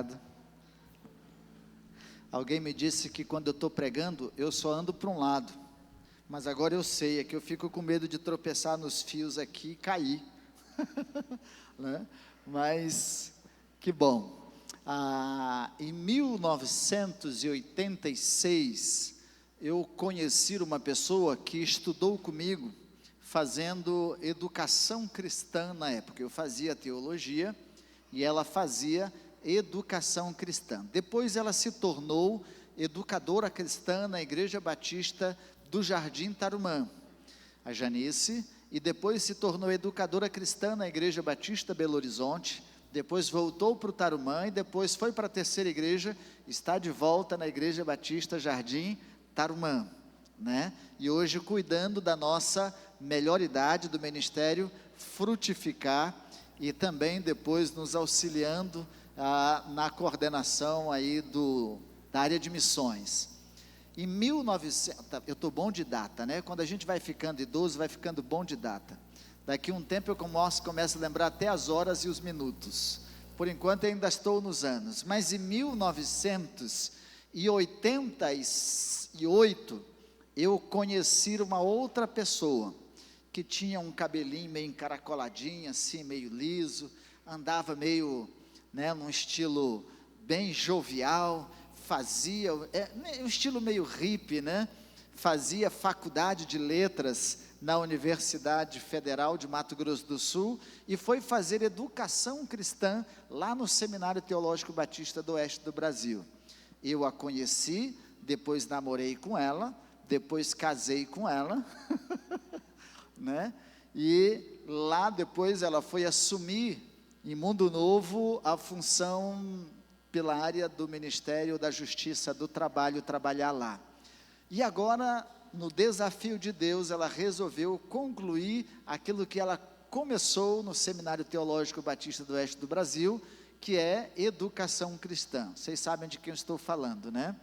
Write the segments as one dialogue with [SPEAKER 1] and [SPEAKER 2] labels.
[SPEAKER 1] obrigado. Alguém me disse que quando eu estou pregando, eu só ando para um lado. Mas agora eu sei, é que eu fico com medo de tropeçar nos fios aqui e cair. Né? Mas, que bom. Em 1986, eu conheci uma pessoa que estudou comigo, fazendo educação cristã na época. Eu fazia teologia e ela fazia educação cristã. Depois ela se tornou educadora cristã na Igreja Batista do Jardim Tarumã, a Janice, e depois se tornou educadora cristã na Igreja Batista Belo Horizonte, depois voltou para o Tarumã e depois foi para a terceira igreja, está de volta na Igreja Batista Jardim Tarumã, né? E hoje cuidando da nossa melhor idade do ministério Frutificar e também depois nos auxiliando na coordenação aí da área de missões. Em 1900, eu estou bom de data, né? Quando a gente vai ficando idoso, vai ficando bom de data. Daqui a um tempo eu começo a lembrar até as horas e os minutos. Por enquanto ainda estou nos anos. Mas em 1988, eu conheci uma outra pessoa, que tinha um cabelinho meio encaracoladinho, assim, meio liso, andava meio, né, num estilo bem jovial, fazia, um estilo meio hippie, né? Fazia faculdade de letras na Universidade Federal de Mato Grosso do Sul e foi fazer educação cristã lá no Seminário Teológico Batista do Oeste do Brasil. Eu a conheci, depois namorei com ela, depois casei com ela, né? E lá depois ela foi assumir em Mundo Novo a função pela área do Ministério da Justiça do Trabalho, trabalhar lá. E agora, no desafio de Deus, ela resolveu concluir aquilo que ela começou no Seminário Teológico Batista do Oeste do Brasil, que é educação cristã. Vocês sabem de quem eu estou falando, né?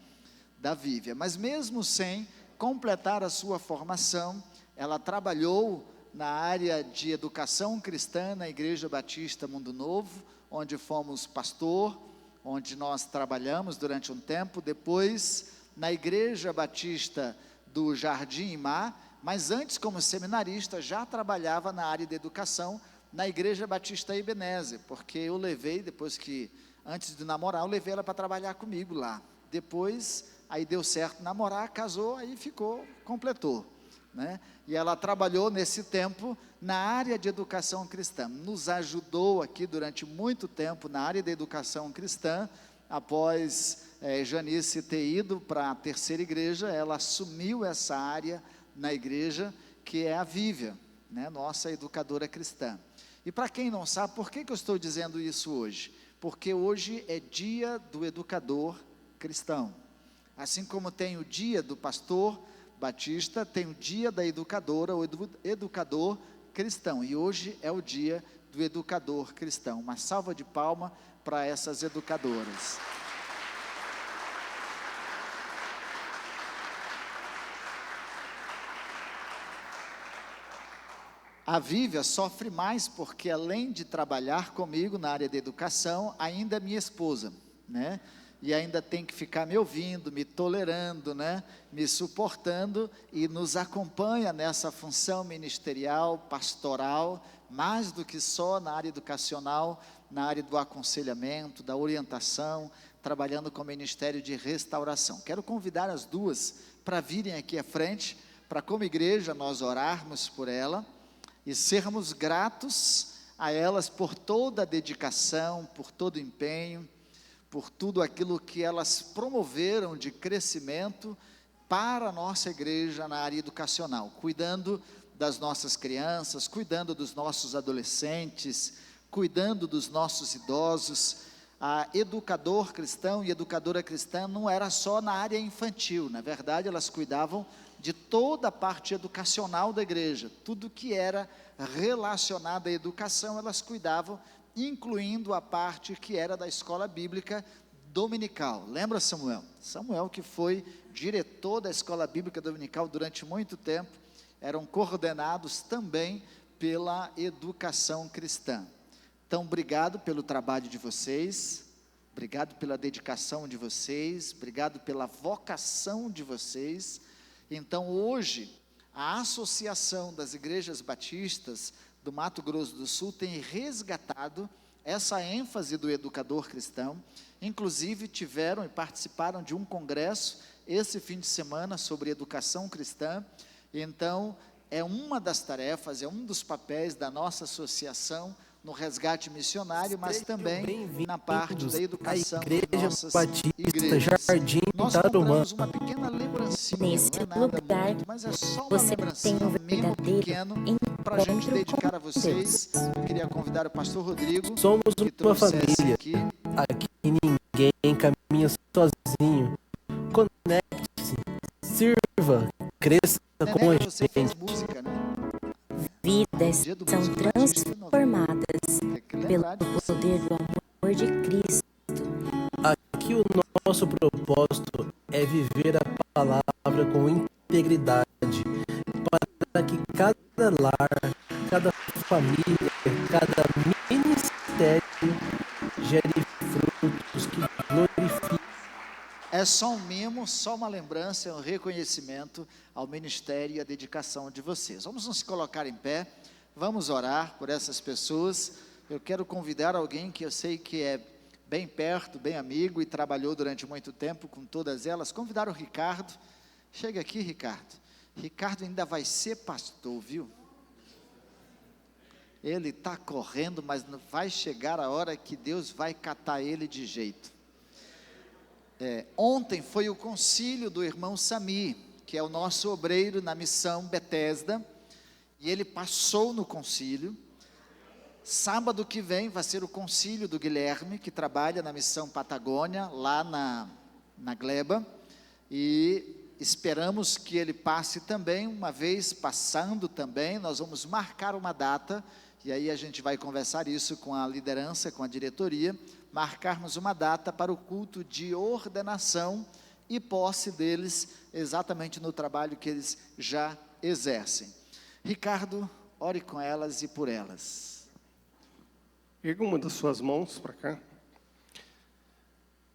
[SPEAKER 1] Da Vívia. Mas mesmo sem completar a sua formação, ela trabalhou na área de educação cristã na Igreja Batista Mundo Novo, onde fomos pastor, onde nós trabalhamos durante um tempo, depois na Igreja Batista do Jardim Mar, mas antes como seminarista já trabalhava na área de educação na Igreja Batista Ebenezer, porque eu levei, antes de namorar, eu levei ela para trabalhar comigo lá. Depois, aí deu certo namorar, casou, aí completou, né? E ela trabalhou nesse tempo na área de educação cristã, nos ajudou aqui durante muito tempo na área de educação cristã. Após Janice ter ido para a terceira igreja, ela assumiu essa área na igreja, que é a Vívia, né, nossa educadora cristã. E para quem não sabe, por que eu estou dizendo isso hoje? Porque hoje é dia do educador cristão. Assim como tem o dia do pastor batista, tem o dia da educadora, ou educador cristão. E hoje é o dia do educador cristão. Uma salva de palmas para essas educadoras. A Vívia sofre mais porque, além de trabalhar comigo na área de educação, ainda é minha esposa, né? E ainda tem que ficar me ouvindo, me tolerando, né? Me suportando, e nos acompanha nessa função ministerial, pastoral, mais do que só na área educacional, na área do aconselhamento, da orientação, trabalhando com o Ministério de Restauração. Quero convidar as duas para virem aqui à frente, para como igreja nós orarmos por ela e sermos gratos a elas por toda a dedicação, por todo o empenho, por tudo aquilo que elas promoveram de crescimento para a nossa igreja na área educacional, cuidando das nossas crianças, cuidando dos nossos adolescentes, cuidando dos nossos idosos. A educador cristão e educadora cristã não era só na área infantil, na verdade elas cuidavam de toda a parte educacional da igreja, tudo que era relacionado à educação elas cuidavam, incluindo a parte que era da escola bíblica dominical. Lembra Samuel? Samuel, que foi diretor da escola bíblica dominical durante muito tempo, eram coordenados também pela educação cristã. Então, obrigado pelo trabalho de vocês, obrigado pela dedicação de vocês, obrigado pela vocação de vocês. Então hoje, a Associação das Igrejas Batistas do Mato Grosso do Sul tem resgatado essa ênfase do educador cristão. Inclusive tiveram e participaram de um congresso esse fim de semana sobre educação cristã. Então é uma das tarefas, é um dos papéis da nossa associação no resgate missionário, mas também na parte da educação das nossas igrejas. Nós compramos uma pequena lembrancinha, não é nada muito, mas é só uma lembrancinha mesmo pequeno para a gente dedicar a vocês. Eu queria convidar o pastor Rodrigo.
[SPEAKER 2] Somos uma família. Aqui ninguém caminha sozinho. Conecte-se, sirva, cresça com a gente.
[SPEAKER 1] Você fez música, né?
[SPEAKER 3] Vidas são transformadas pelo poder do amor de Cristo.
[SPEAKER 2] Aqui o nosso propósito é viver a palavra com integridade, para que cada lar, cada família, cada ministério gere frutos que glorifiquem.
[SPEAKER 1] É só um mimo, só uma lembrança, um reconhecimento ao ministério e à dedicação de vocês. Vamos nos colocar em pé, vamos orar por essas pessoas. Eu quero convidar alguém que eu sei que é bem perto, bem amigo e trabalhou durante muito tempo com todas elas. Convidar o Ricardo. Chega aqui, Ricardo. Ricardo ainda vai ser pastor, viu? Ele está correndo, mas vai chegar a hora que Deus vai catar ele de jeito. Ontem foi o concílio do irmão Sami, que é o nosso obreiro na missão Betesda, e ele passou no concílio. Sábado que vem vai ser o concílio do Guilherme, que trabalha na missão Patagônia, lá na Gleba, e esperamos que ele passe também. Uma vez passando também, nós vamos marcar uma data, e aí a gente vai conversar isso com a liderança, com a diretoria, marcarmos uma data para o culto de ordenação e posse deles, exatamente no trabalho que eles já exercem. Ricardo, ore com elas e por elas.
[SPEAKER 4] Erga uma das suas mãos para cá.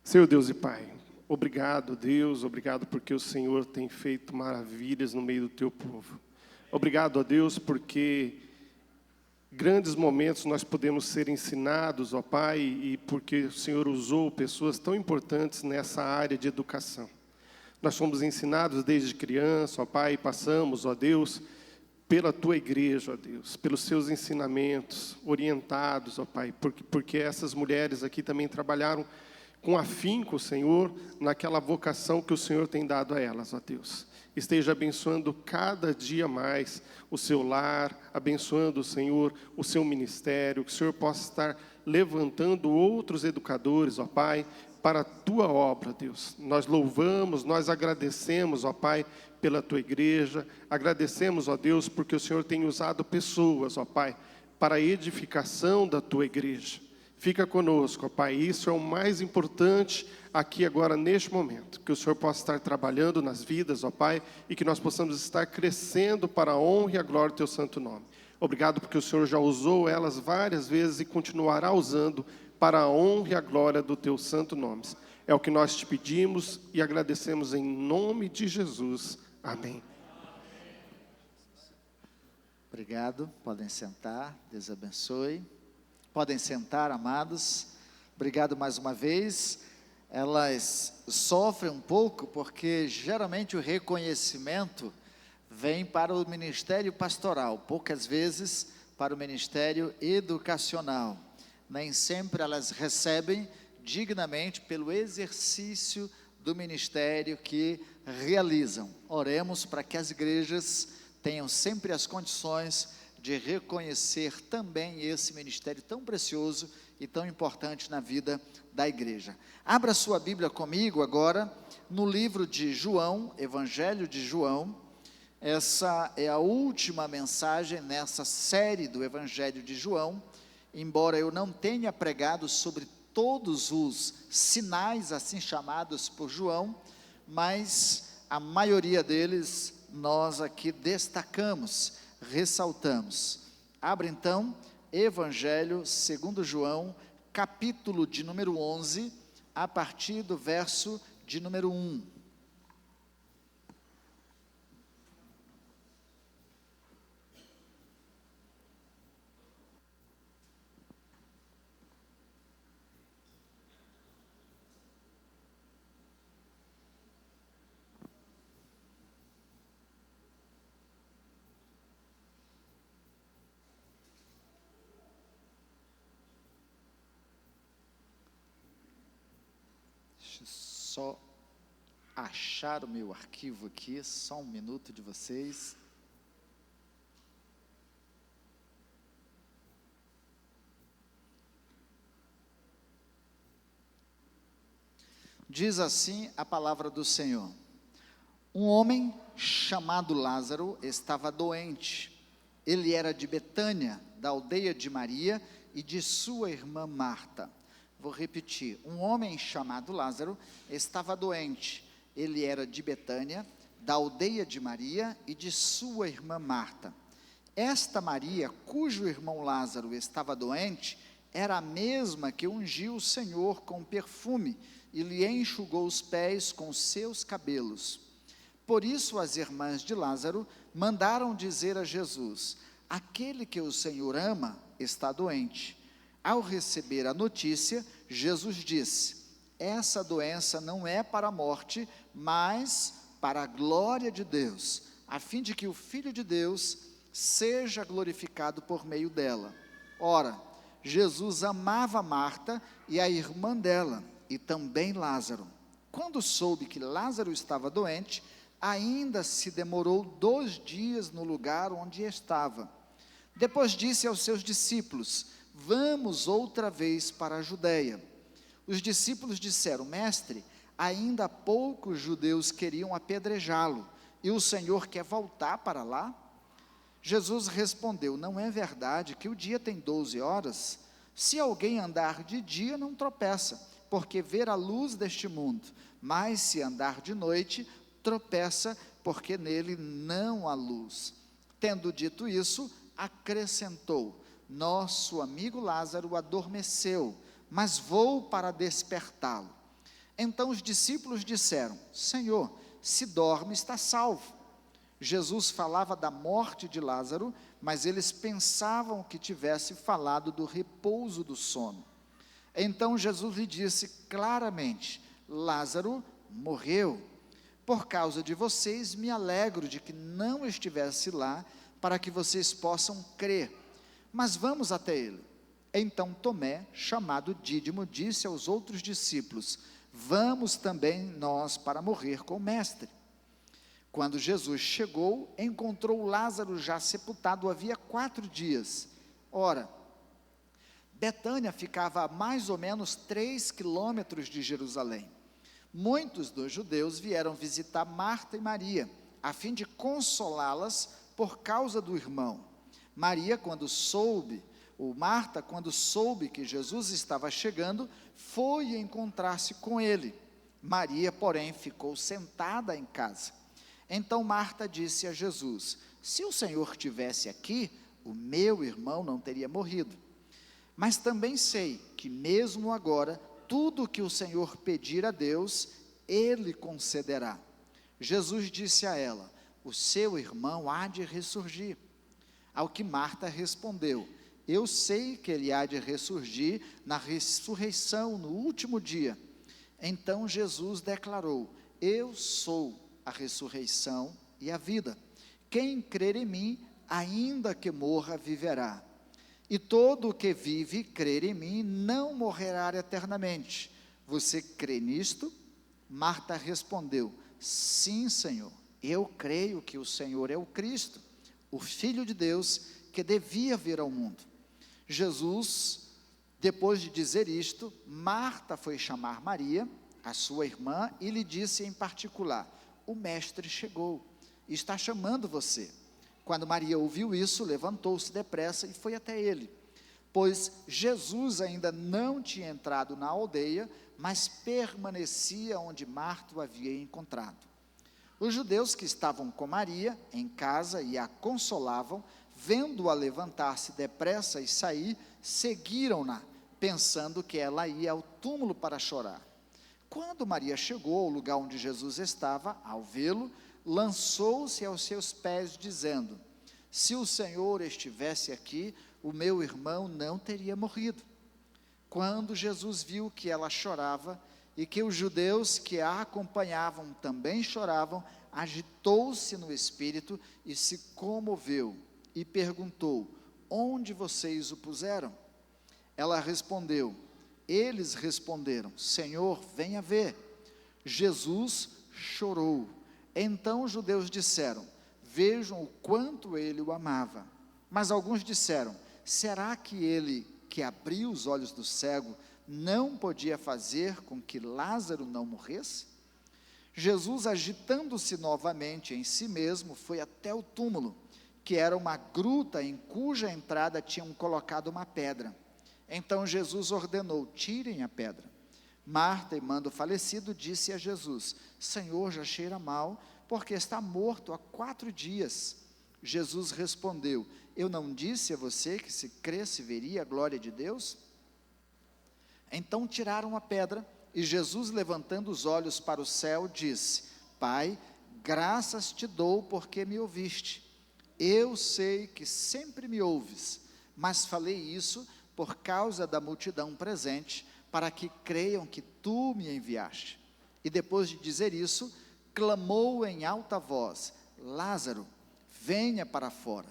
[SPEAKER 4] Senhor Deus e Pai, obrigado Deus, obrigado porque o Senhor tem feito maravilhas no meio do teu povo. Obrigado a Deus porque grandes momentos nós podemos ser ensinados, ó Pai, e porque o Senhor usou pessoas tão importantes nessa área de educação. Nós fomos ensinados desde criança, ó Pai, e passamos, ó Deus, pela Tua igreja, ó Deus, pelos seus ensinamentos, orientados, ó Pai, porque essas mulheres aqui também trabalharam com afinco, Senhor, naquela vocação que o Senhor tem dado a elas, ó Deus. Esteja abençoando cada dia mais o seu lar, abençoando, Senhor, o seu ministério, que o Senhor possa estar levantando outros educadores, ó Pai, para a Tua obra, Deus. Nós louvamos, nós agradecemos, ó Pai, pela Tua igreja, agradecemos, ó Deus, porque o Senhor tem usado pessoas, ó Pai, para a edificação da Tua igreja. Fica conosco, ó Pai, isso é o mais importante aqui agora neste momento, que o Senhor possa estar trabalhando nas vidas, ó Pai, e que nós possamos estar crescendo para a honra e a glória do Teu santo nome. Obrigado porque o Senhor já usou elas várias vezes e continuará usando para a honra e a glória do Teu santo nome. É o que nós te pedimos e agradecemos em nome de Jesus. Amém.
[SPEAKER 1] Obrigado, podem sentar, Deus abençoe. Podem sentar, amados. Obrigado mais uma vez. Elas sofrem um pouco porque geralmente o reconhecimento vem para o ministério pastoral, poucas vezes para o ministério educacional. Nem sempre elas recebem dignamente pelo exercício do ministério que realizam. Oremos para que as igrejas tenham sempre as condições de reconhecer também esse ministério tão precioso e tão importante na vida da igreja. Abra sua Bíblia comigo agora, no livro de João, Evangelho de João. Essa é a última mensagem nessa série do Evangelho de João, embora eu não tenha pregado sobre todos os sinais assim chamados por João, mas a maioria deles nós aqui destacamos, ressaltamos. Abra então, Evangelho segundo João, capítulo de número 11, a partir do verso de número 1. Deixa eu só achar o meu arquivo aqui, só um minuto de vocês. Diz assim a palavra do Senhor: um homem chamado Lázaro estava doente. Ele era de Betânia, da aldeia de Maria e de sua irmã Marta. Vou repetir: um homem chamado Lázaro estava doente. Ele era de Betânia, da aldeia de Maria e de sua irmã Marta. Esta Maria, cujo irmão Lázaro estava doente, era a mesma que ungiu o Senhor com perfume e lhe enxugou os pés com seus cabelos. Por isso as irmãs de Lázaro mandaram dizer a Jesus: aquele que o Senhor ama está doente. Ao receber a notícia, Jesus disse: essa doença não é para a morte, mas para a glória de Deus, a fim de que o Filho de Deus seja glorificado por meio dela. Ora, Jesus amava Marta e a irmã dela, e também Lázaro. Quando soube que Lázaro estava doente, ainda se demorou 2 dias no lugar onde estava. Depois disse aos seus discípulos: vamos outra vez para a Judeia. Os discípulos disseram: mestre, ainda há poucos judeus queriam apedrejá-lo, e o Senhor quer voltar para lá? Jesus respondeu: não é verdade que o dia tem 12 horas? Se alguém andar de dia, não tropeça, porque vê a luz deste mundo, mas se andar de noite, tropeça, porque nele não há luz. Tendo dito isso, acrescentou: nosso amigo Lázaro adormeceu, mas vou para despertá-lo. Então os discípulos disseram: Senhor, se dorme, está salvo. Jesus falava da morte de Lázaro, mas eles pensavam que tivesse falado do repouso do sono. Então Jesus lhe disse claramente: Lázaro morreu. Por causa de vocês, me alegro de que não estivesse lá, para que vocês possam crer. Mas vamos até ele. Então Tomé, chamado Dídimo, disse aos outros discípulos: vamos também nós para morrer com o mestre. Quando Jesus chegou, encontrou Lázaro já sepultado havia 4 dias. Ora, Betânia ficava a mais ou menos 3 quilômetros de Jerusalém. Muitos dos judeus vieram visitar Marta e Maria, a fim de consolá-las por causa do irmão. Marta, quando soube que Jesus estava chegando, foi encontrar-se com ele. Maria, porém, ficou sentada em casa. Então Marta disse a Jesus: se o Senhor estivesse aqui, o meu irmão não teria morrido. Mas também sei que mesmo agora, tudo o que o Senhor pedir a Deus, Ele concederá. Jesus disse a ela: o seu irmão há de ressurgir. Ao que Marta respondeu: eu sei que ele há de ressurgir na ressurreição, no último dia. Então Jesus declarou: eu sou a ressurreição e a vida. Quem crer em mim, ainda que morra, viverá. E todo o que vive e crer em mim não morrerá eternamente. Você crê nisto? Marta respondeu: sim, Senhor, eu creio que o Senhor é o Cristo, o Filho de Deus, que devia vir ao mundo. Jesus, depois de dizer isto, Marta foi chamar Maria, a sua irmã, e lhe disse em particular: o mestre chegou, e está chamando você. Quando Maria ouviu isso, levantou-se depressa e foi até ele, pois Jesus ainda não tinha entrado na aldeia, mas permanecia onde Marta o havia encontrado. Os judeus que estavam com Maria em casa e a consolavam, vendo-a levantar-se depressa e sair, seguiram-na, pensando que ela ia ao túmulo para chorar. Quando Maria chegou ao lugar onde Jesus estava, ao vê-lo, lançou-se aos seus pés, dizendo: se o Senhor estivesse aqui, o meu irmão não teria morrido. Quando Jesus viu que ela chorava e que os judeus que a acompanhavam também choravam, agitou-se no espírito e se comoveu e perguntou: onde vocês o puseram? Ela respondeu, eles responderam: Senhor, venha ver. Jesus chorou. Então os judeus disseram: vejam o quanto ele o amava. Mas alguns disseram: será que ele que abriu os olhos do cego não podia fazer com que Lázaro não morresse? Jesus, agitando-se novamente em si mesmo, foi até o túmulo, que era uma gruta em cuja entrada tinham colocado uma pedra. Então Jesus ordenou: tirem a pedra. Marta, irmã do falecido, disse a Jesus: Senhor, já cheira mal, porque está morto há 4 dias. Jesus respondeu: eu não disse a você que se cresce veria a glória de Deus? Então tiraram a pedra, e Jesus, levantando os olhos para o céu, disse: Pai, graças te dou porque me ouviste. Eu sei que sempre me ouves, mas falei isso por causa da multidão presente, para que creiam que tu me enviaste. E depois de dizer isso, clamou em alta voz: Lázaro, venha para fora.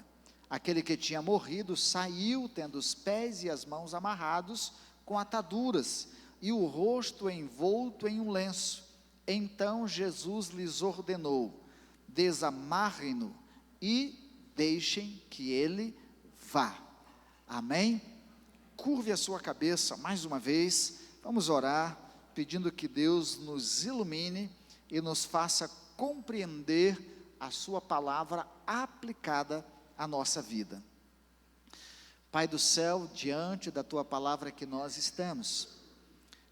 [SPEAKER 1] Aquele que tinha morrido saiu, tendo os pés e as mãos amarrados com ataduras, e o rosto envolto em um lenço. Então Jesus lhes ordenou: desamarrem-no e deixem que ele vá. Amém? Curve a sua cabeça mais uma vez, vamos orar, pedindo que Deus nos ilumine e nos faça compreender a sua palavra aplicada à nossa vida. Pai do céu, diante da tua palavra que nós estamos,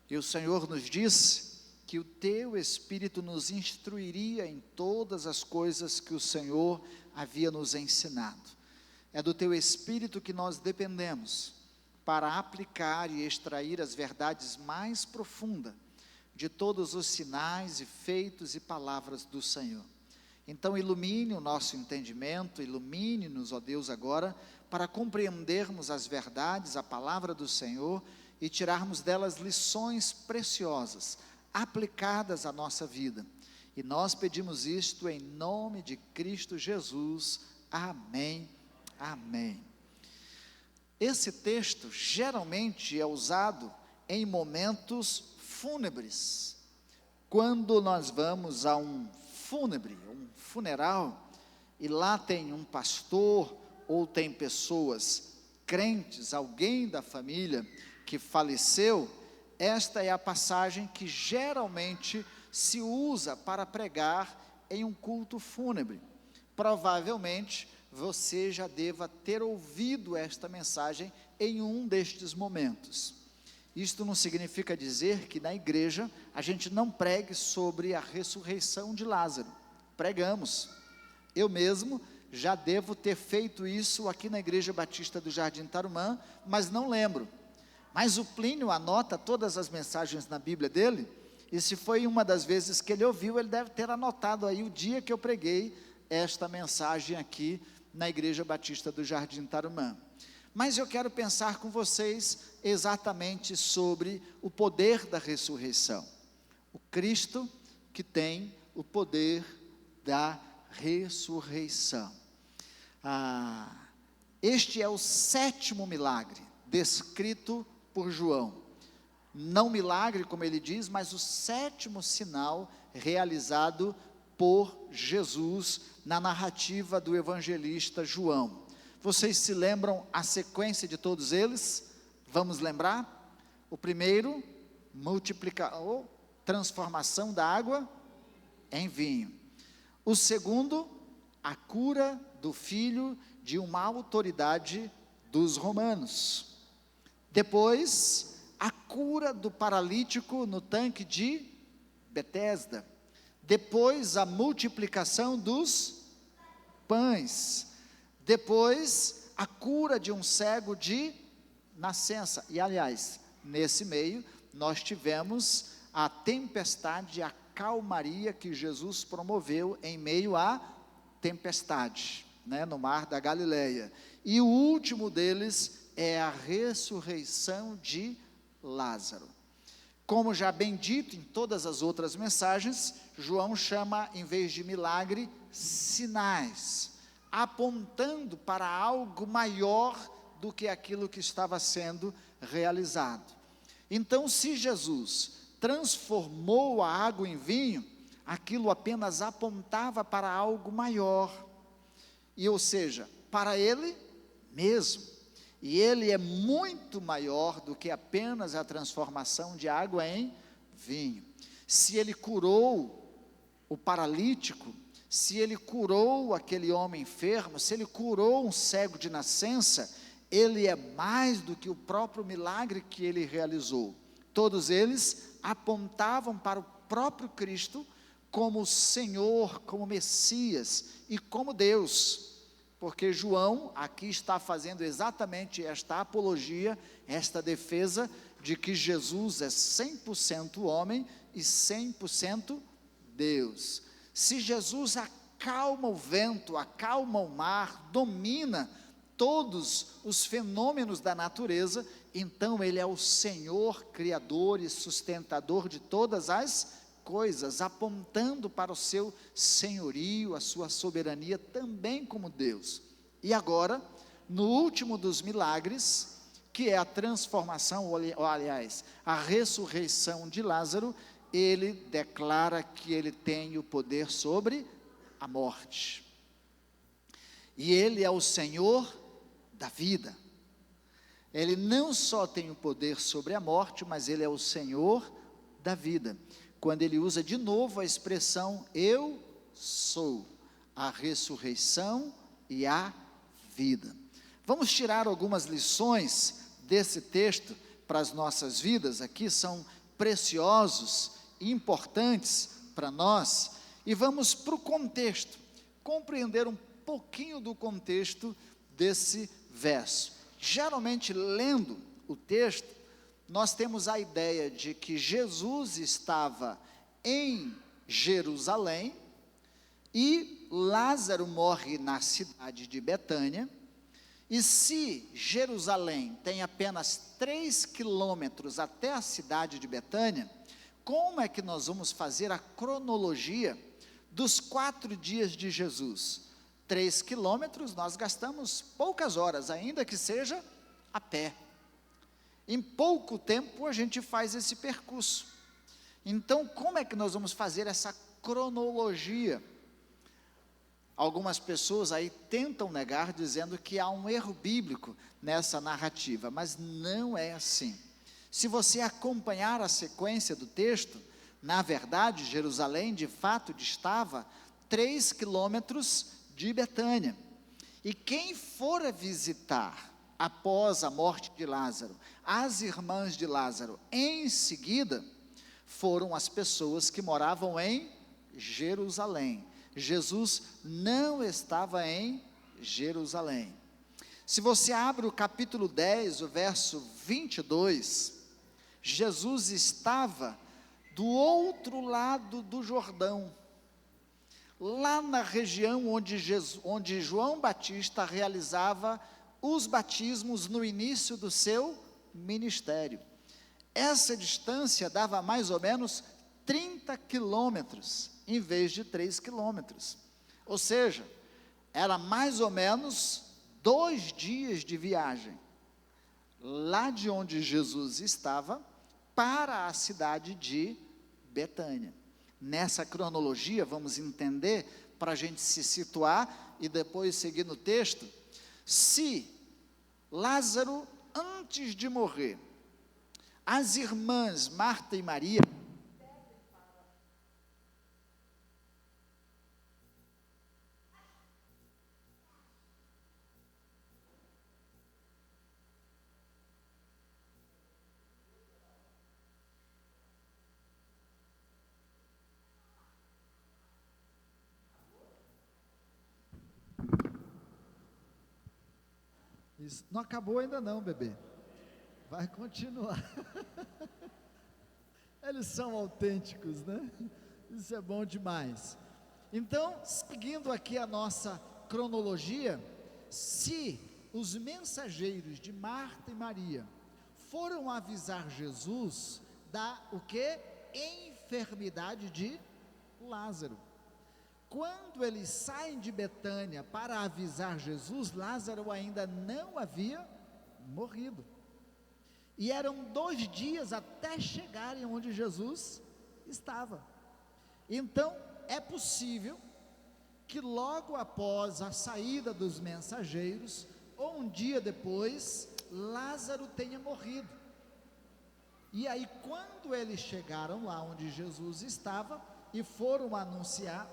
[SPEAKER 1] e o Senhor nos disse que o teu Espírito nos instruiria em todas as coisas que o Senhor havia nos ensinado. É do teu Espírito que nós dependemos para aplicar e extrair as verdades mais profundas de todos os sinais e feitos e palavras do Senhor. Então ilumine o nosso entendimento, ilumine-nos, ó Deus, agora, para compreendermos as verdades, a palavra do Senhor, e tirarmos delas lições preciosas, aplicadas à nossa vida. E nós pedimos isto em nome de Cristo Jesus. Amém, amém. Esse texto geralmente é usado em momentos fúnebres. Quando nós vamos a um funeral, e lá tem um pastor, ou tem pessoas crentes, alguém da família que faleceu, esta é a passagem que geralmente se usa para pregar em um culto fúnebre. Provavelmente você já deva ter ouvido esta mensagem em um destes momentos. Isto não significa dizer que na igreja a gente não pregue sobre a ressurreição de Lázaro. Pregamos. Eu mesmo já devo ter feito isso aqui na Igreja Batista do Jardim Tarumã, mas não lembro. Mas o Plínio anota todas as mensagens na Bíblia dele, e se foi uma das vezes que ele ouviu, ele deve ter anotado aí o dia que eu preguei esta mensagem aqui na Igreja Batista do Jardim Tarumã. Mas eu quero pensar com vocês exatamente sobre o poder da ressurreição. O Cristo que tem o poder da ressurreição. Este é o 7º milagre descrito por João. Não milagre, como ele diz, mas o 7º sinal realizado por Jesus na narrativa do evangelista João. Vocês se lembram a sequência de todos eles? Vamos lembrar? O primeiro, transformação da água em vinho. O segundo, a cura do filho de uma autoridade dos romanos. Depois, a cura do paralítico no tanque de Betesda. Depois, a multiplicação dos pães. Depois, a cura de um cego de nascença. E, aliás, nesse meio, nós tivemos a tempestade e a calmaria que Jesus promoveu em meio à tempestade, né, no mar da Galileia. E o último deles é a ressurreição de Lázaro. Como já bem dito em todas as outras mensagens, João chama, em vez de milagre, sinais, apontando para algo maior do que aquilo que estava sendo realizado. Então, se Jesus transformou a água em vinho, aquilo apenas apontava para algo maior, e ou seja, para ele mesmo. E ele é muito maior do que apenas a transformação de água em vinho. Se ele curou o paralítico, se ele curou aquele homem enfermo, se ele curou um cego de nascença, ele é mais do que o próprio milagre que ele realizou. Todos eles apontavam para o próprio Cristo como Senhor, como Messias e como Deus. Porque João aqui está fazendo exatamente esta apologia, esta defesa de que Jesus é 100% homem e 100% Deus. Se Jesus acalma o vento, acalma o mar, domina todos os fenômenos da natureza, então ele é o Senhor, Criador e sustentador de todas as coisas, apontando para o seu senhorio, a sua soberania também como Deus. E agora, no último dos milagres, que é a transformação, ou aliás, a ressurreição de Lázaro, ele declara que ele tem o poder sobre a morte. E ele é o Senhor da vida. Ele não só tem o poder sobre a morte, mas ele é o Senhor da vida. Quando ele usa de novo a expressão, eu sou a ressurreição e a vida. Vamos tirar algumas lições desse texto para as nossas vidas, aqui são preciosos e importantes para nós, e vamos para o contexto, compreender um pouquinho do contexto desse verso. Geralmente, lendo o texto, nós temos a ideia de que Jesus estava em Jerusalém e Lázaro morre na cidade de Betânia. E se Jerusalém tem apenas 3 quilômetros até a cidade de Betânia, como é que nós vamos fazer a cronologia dos 4 dias de Jesus? 3 quilômetros, nós gastamos poucas horas, ainda que seja a pé. Em pouco tempo a gente faz esse percurso. Então, como é que nós vamos fazer essa cronologia? Algumas pessoas aí tentam negar, dizendo que há um erro bíblico nessa narrativa, mas não é assim. Se você acompanhar a sequência do texto, na verdade, Jerusalém de fato distava 3 quilômetros de Betânia. E quem for visitar após a morte de Lázaro, as irmãs de Lázaro, em seguida, foram as pessoas que moravam em Jerusalém. Jesus não estava em Jerusalém. Se você abre o capítulo 10, o verso 22, Jesus estava do outro lado do Jordão, lá na região onde João Batista realizava os batismos no início do seu ministério. Essa distância dava mais ou menos 30 quilômetros, em vez de 3 quilômetros. Ou seja, era mais ou menos 2 dias de viagem, lá de onde Jesus estava, para a cidade de Betânia. Nessa cronologia, vamos entender, para a gente se situar, e depois seguir no texto, se Lázaro, antes de morrer, as irmãs Marta e Maria, isso não acabou ainda não, bebê. Vai continuar. Eles são autênticos, né? Isso é bom demais. Então, seguindo aqui a nossa cronologia, se os mensageiros de Marta e Maria foram avisar Jesus da o que? Enfermidade de Lázaro. Quando eles saem de Betânia para avisar Jesus, Lázaro ainda não havia morrido. E eram 2 dias até chegarem onde Jesus estava. Então, é possível que logo após a saída dos mensageiros, ou um dia depois, Lázaro tenha morrido. E aí, quando eles chegaram lá onde Jesus estava e foram anunciar,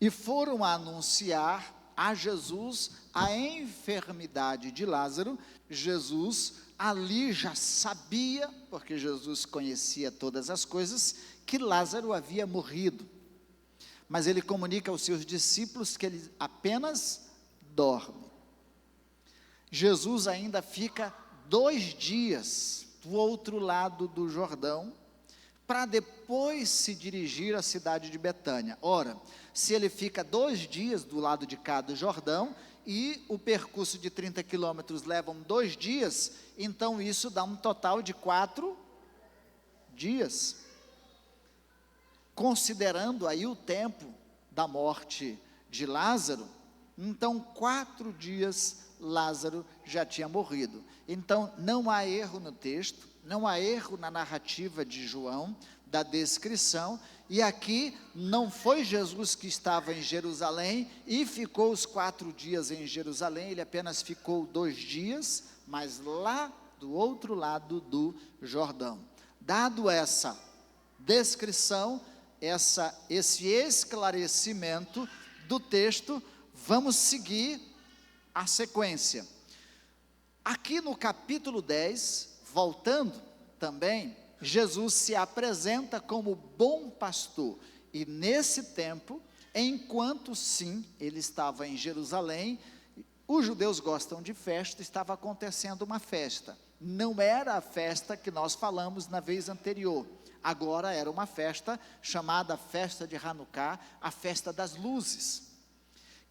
[SPEAKER 1] e foram anunciar a Jesus a enfermidade de Lázaro, Jesus ali já sabia, porque Jesus conhecia todas as coisas, que Lázaro havia morrido. Mas ele comunica aos seus discípulos que ele apenas dorme. Jesus ainda fica 2 dias do outro lado do Jordão, para depois se dirigir à cidade de Betânia. Ora, se ele fica 2 dias do lado de cá do Jordão, e o percurso de 30 quilômetros levam 2 dias, então isso dá um total de 4 dias. Considerando aí o tempo da morte de Lázaro, então 4 dias Lázaro já tinha morrido. Então não há erro no texto, não há erro na narrativa de João, da descrição, e aqui não foi Jesus que estava em Jerusalém e ficou os 4 dias em Jerusalém, ele apenas ficou 2 dias, mas lá do outro lado do Jordão. Dado essa descrição, esse esclarecimento do texto, vamos seguir a sequência. Aqui no capítulo 10, voltando também, Jesus se apresenta como bom pastor, e nesse tempo, enquanto sim, ele estava em Jerusalém, os judeus gostam de festa, estava acontecendo uma festa, não era a festa que nós falamos na vez anterior, agora era uma festa chamada festa de Hanukkah, a festa das luzes,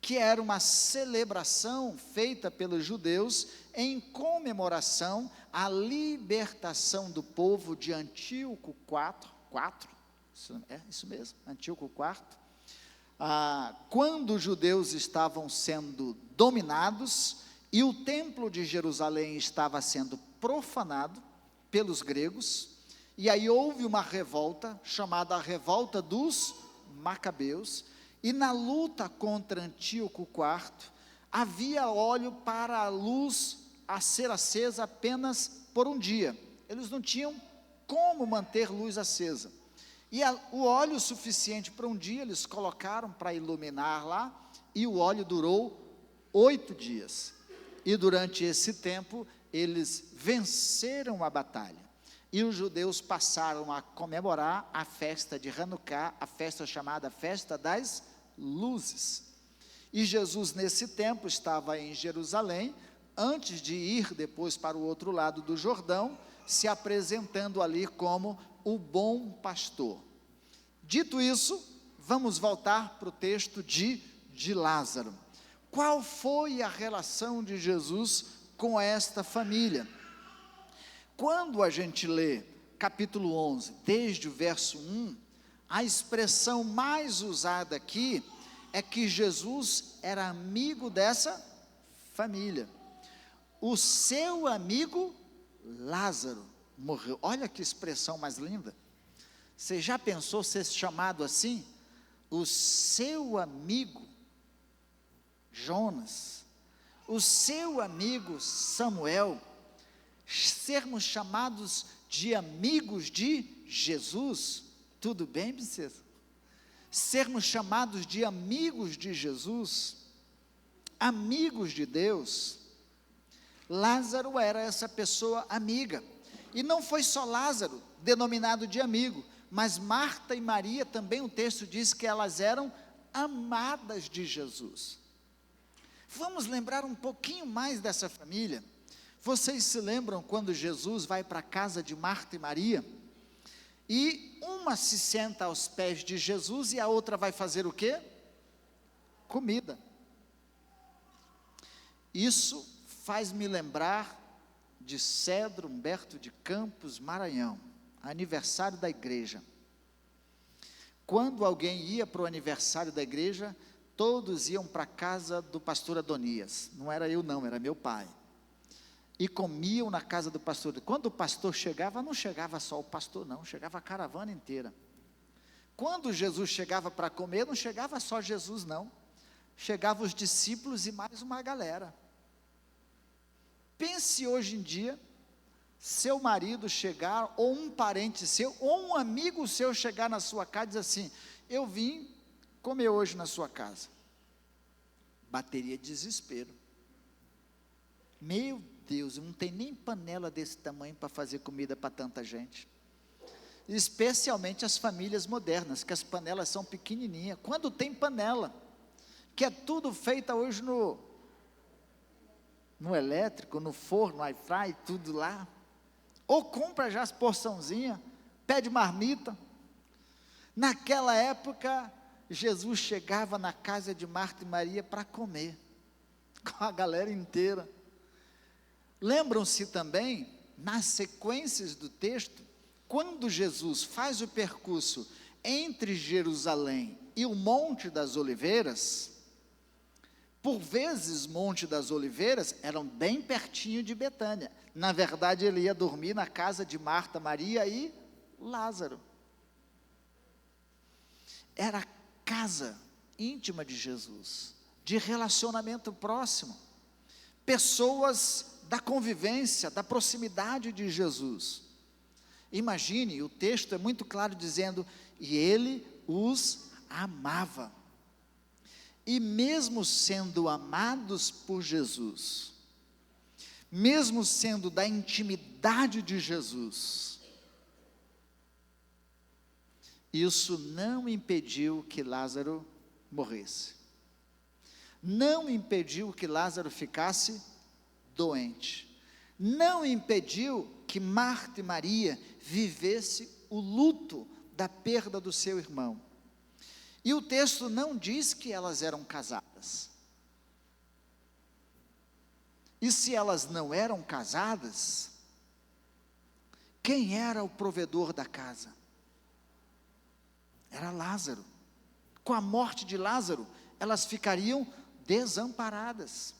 [SPEAKER 1] que era uma celebração feita pelos judeus em comemoração à libertação do povo de Antíoco IV, isso mesmo, Antíoco IV, quando os judeus estavam sendo dominados e o templo de Jerusalém estava sendo profanado pelos gregos, e aí houve uma revolta, chamada a revolta dos Macabeus, e na luta contra Antíoco IV, havia óleo para a luz a ser acesa apenas por um dia, eles não tinham como manter luz acesa, e o óleo suficiente para um dia, eles colocaram para iluminar lá, e o óleo durou 8 dias, e durante esse tempo, eles venceram a batalha, e os judeus passaram a comemorar a festa de Hanukkah, a festa chamada Festa das Luzes. E Jesus nesse tempo estava em Jerusalém, antes de ir depois para o outro lado do Jordão, se apresentando ali como o bom pastor. Dito isso, vamos voltar para o texto de Lázaro. Qual foi a relação de Jesus com esta família? Quando a gente lê capítulo 11, desde o verso 1, a expressão mais usada aqui é que Jesus era amigo dessa família. O seu amigo Lázaro morreu. Olha que expressão mais linda. Você já pensou ser chamado assim? O seu amigo Jonas, o seu amigo Samuel, sermos chamados de amigos de Jesus, tudo bem, princesa? Sermos chamados de amigos de Jesus, amigos de Deus. Lázaro era essa pessoa amiga, e não foi só Lázaro denominado de amigo, mas Marta e Maria também, o texto diz que elas eram amadas de Jesus. Vamos lembrar um pouquinho mais dessa família. Vocês se lembram quando Jesus vai para a casa de Marta e Maria? E uma se senta aos pés de Jesus e a outra vai fazer o quê? Comida. Isso faz-me lembrar de Cedro Humberto de Campos, Maranhão, aniversário da igreja. Quando alguém ia para o aniversário da igreja, todos iam para a casa do pastor Adonias. Não era eu não, era meu pai. E comiam na casa do pastor. Quando o pastor chegava, não chegava só o pastor não, chegava a caravana inteira. Quando Jesus chegava para comer, não chegava só Jesus não, chegavam os discípulos e mais uma galera. Pense hoje em dia, seu marido chegar, ou um parente seu, ou um amigo seu chegar na sua casa e dizer assim, eu vim comer hoje na sua casa. Bateria de desespero. Meu Deus, não tem nem panela desse tamanho para fazer comida para tanta gente. Especialmente as famílias modernas, que as panelas são pequenininhas. Quando tem panela, que é tudo feita hoje no elétrico, no forno, no air-fry, tudo lá. Ou compra já as porçãozinhas, pede marmita. Naquela época, Jesus chegava na casa de Marta e Maria para comer, com a galera inteira. Lembram-se também, nas sequências do texto, quando Jesus faz o percurso entre Jerusalém e o Monte das Oliveiras, por vezes Monte das Oliveiras eram bem pertinho de Betânia. Na verdade, ele ia dormir na casa de Marta, Maria e Lázaro. Era a casa íntima de Jesus, de relacionamento próximo. Pessoas da convivência, da proximidade de Jesus. Imagine, o texto é muito claro dizendo, e ele os amava. E mesmo sendo amados por Jesus, mesmo sendo da intimidade de Jesus, isso não impediu que Lázaro morresse. Não impediu que Lázaro ficasse doente. Não impediu que Marta e Maria vivesse o luto da perda do seu irmão. E o texto não diz que elas eram casadas. E se elas não eram casadas, quem era o provedor da casa? Era Lázaro. Com a morte de Lázaro, elas ficariam desamparadas,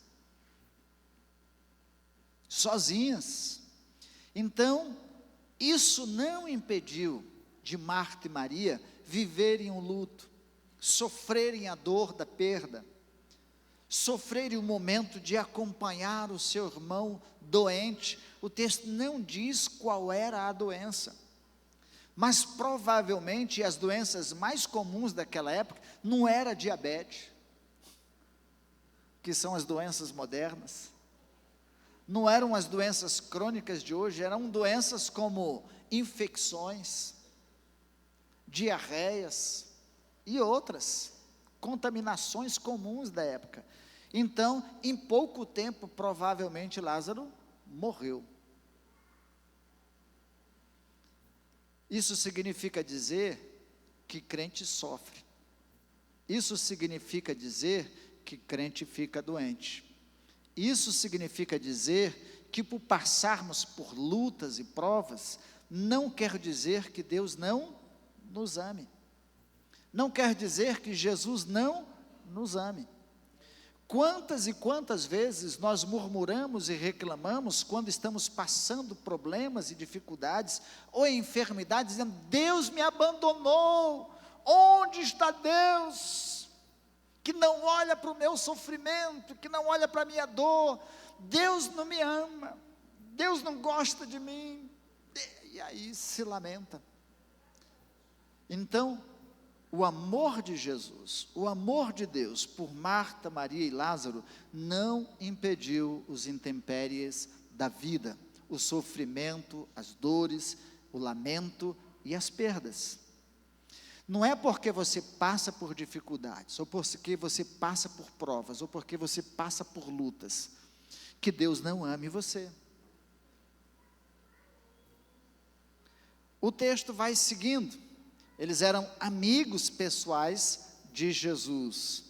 [SPEAKER 1] sozinhas. Então, isso não impediu de Marta e Maria viverem um luto, sofrerem a dor da perda, sofrerem o momento de acompanhar o seu irmão doente. O texto não diz qual era a doença, mas provavelmente as doenças mais comuns daquela época não era diabetes, que são as doenças modernas, não eram as doenças crônicas de hoje, eram doenças como infecções, diarreias e outras contaminações comuns da época. Então, em pouco tempo, provavelmente Lázaro morreu. Isso significa dizer que crente sofre. Isso significa dizer que crente fica doente. Isso significa dizer que por passarmos por lutas e provas, não quer dizer que Deus não nos ame. Não quer dizer que Jesus não nos ame. Quantas e quantas vezes nós murmuramos e reclamamos quando estamos passando problemas e dificuldades ou enfermidades, dizendo, Deus me abandonou, onde está Deus? Que não olha para o meu sofrimento, que não olha para a minha dor, Deus não me ama, Deus não gosta de mim, e aí se lamenta. Então, o amor de Jesus, o amor de Deus por Marta, Maria e Lázaro, não impediu os intempéries da vida, o sofrimento, as dores, o lamento e as perdas. Não é porque você passa por dificuldades, ou porque você passa por provas, ou porque você passa por lutas, que Deus não ame você. O texto vai seguindo. Eles eram amigos pessoais de Jesus.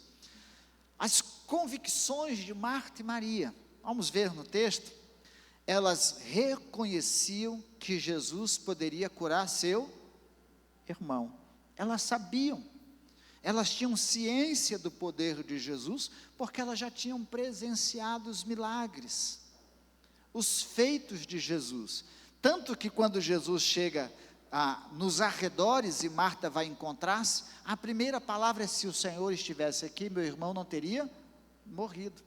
[SPEAKER 1] As convicções de Marta e Maria, vamos ver no texto, elas reconheciam que Jesus poderia curar seu irmão. Elas sabiam, elas tinham ciência do poder de Jesus, porque elas já tinham presenciado os milagres, os feitos de Jesus. Tanto que quando Jesus chega nos arredores e Marta vai encontrar-se, a primeira palavra é: se o Senhor estivesse aqui, meu irmão não teria morrido.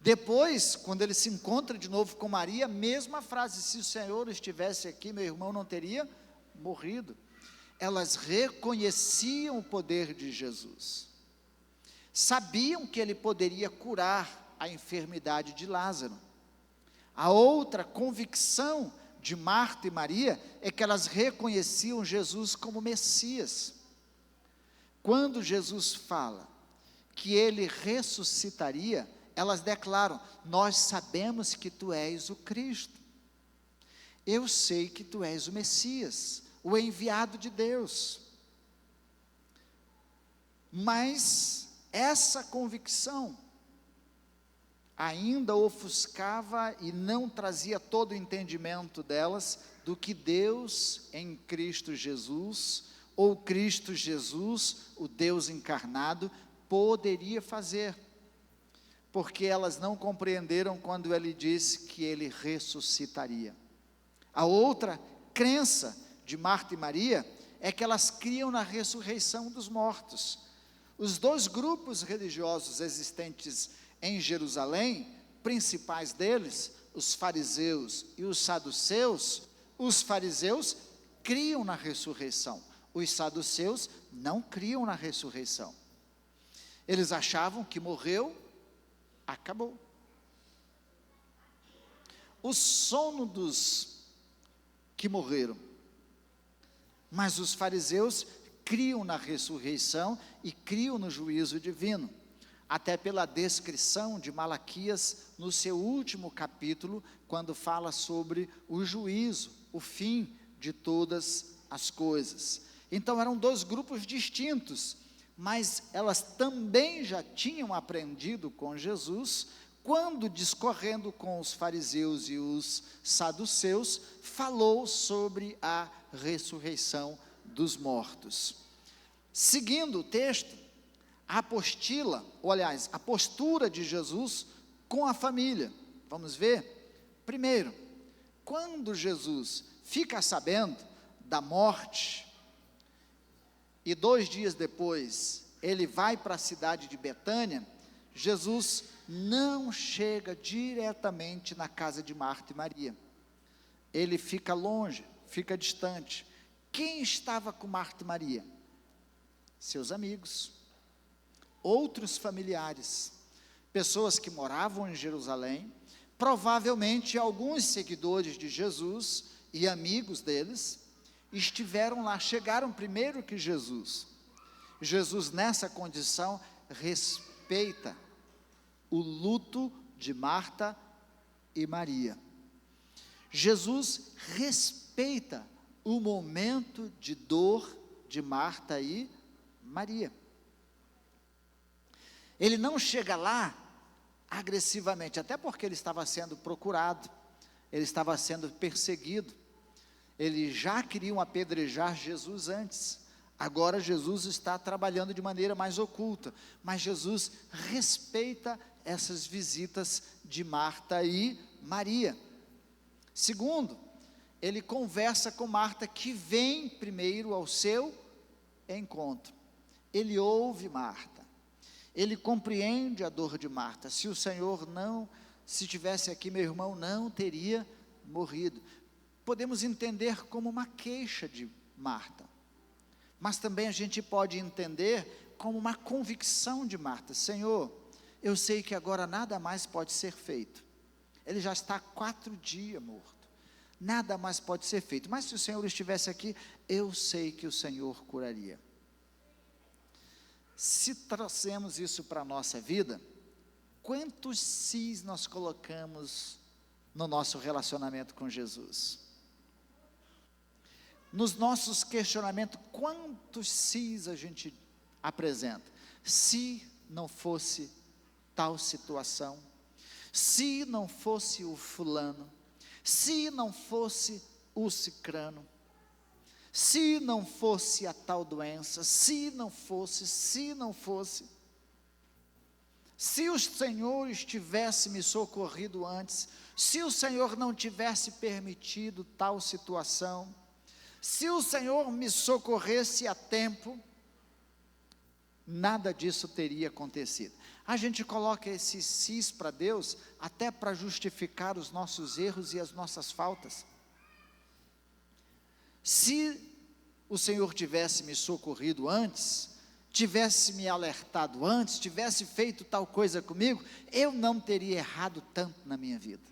[SPEAKER 1] Depois, quando ele se encontra de novo com Maria, mesma frase: se o Senhor estivesse aqui, meu irmão não teria morrido. Elas reconheciam o poder de Jesus, sabiam que ele poderia curar a enfermidade de Lázaro. A outra convicção de Marta e Maria é que elas reconheciam Jesus como Messias. Quando Jesus fala que ele ressuscitaria, elas declaram: nós sabemos que tu és o Cristo, eu sei que tu és o Messias, o enviado de Deus. Mas essa convicção ainda ofuscava e não trazia todo o entendimento delas do que Deus em Cristo Jesus, ou Cristo Jesus, o Deus encarnado, poderia fazer, porque elas não compreenderam quando ele disse que ele ressuscitaria. A outra crença de Marta e Maria é que elas criam na ressurreição dos mortos. Os dois grupos religiosos existentes em Jerusalém, principais deles, os fariseus e os saduceus, os fariseus criam na ressurreição, os saduceus não criam na ressurreição. Eles achavam que morreu, acabou. O sono dos que morreram. Mas os fariseus criam na ressurreição e criam no juízo divino, até pela descrição de Malaquias no seu último capítulo, quando fala sobre o juízo, o fim de todas as coisas. Então eram dois grupos distintos, mas elas também já tinham aprendido com Jesus, quando discorrendo com os fariseus e os saduceus, falou sobre a ressurreição dos mortos. Seguindo o texto, a postura de Jesus com a família. Vamos ver? Primeiro, quando Jesus fica sabendo da morte, e 2 dias depois, ele vai para a cidade de Betânia, Jesus não chega diretamente na casa de Marta e Maria. Ele fica longe, fica distante. Quem estava com Marta e Maria? Seus amigos, outros familiares, pessoas que moravam em Jerusalém, provavelmente alguns seguidores de Jesus e amigos deles, estiveram lá, chegaram primeiro que Jesus. Jesus, nessa condição, respeita o luto de Marta e Maria. Jesus respeita o momento de dor de Marta e Maria. Ele não chega lá agressivamente, até porque ele estava sendo procurado, ele estava sendo perseguido. Eles já queriam apedrejar Jesus antes. Agora Jesus está trabalhando de maneira mais oculta, mas Jesus respeita essas visitas de Marta e Maria. Segundo, ele conversa com Marta, que vem primeiro ao seu encontro. Ele ouve Marta, ele compreende a dor de Marta. Se o Senhor se tivesse aqui, meu irmão não teria morrido. Podemos entender como uma queixa de Marta, mas também a gente pode entender como uma convicção de Marta. Senhor, eu sei que agora nada mais pode ser feito, ele já está 4 dias morto, nada mais pode ser feito, mas se o Senhor estivesse aqui, eu sei que o Senhor curaria. Se trouxemos isso para a nossa vida, quantos sis nós colocamos no nosso relacionamento com Jesus? nos nossos questionamentos, quantos sis a gente apresenta? Se não fosse tal situação, se não fosse o fulano, se não fosse o cicrano, se não fosse a tal doença, se não fosse, se o Senhor tivesse me socorrido antes, se o Senhor não tivesse permitido tal situação, se o Senhor me socorresse a tempo, nada disso teria acontecido. A gente coloca esse sis para Deus, até para justificar os nossos erros e as nossas faltas. Se o Senhor tivesse me socorrido antes, tivesse me alertado antes, tivesse feito tal coisa comigo, eu não teria errado tanto na minha vida,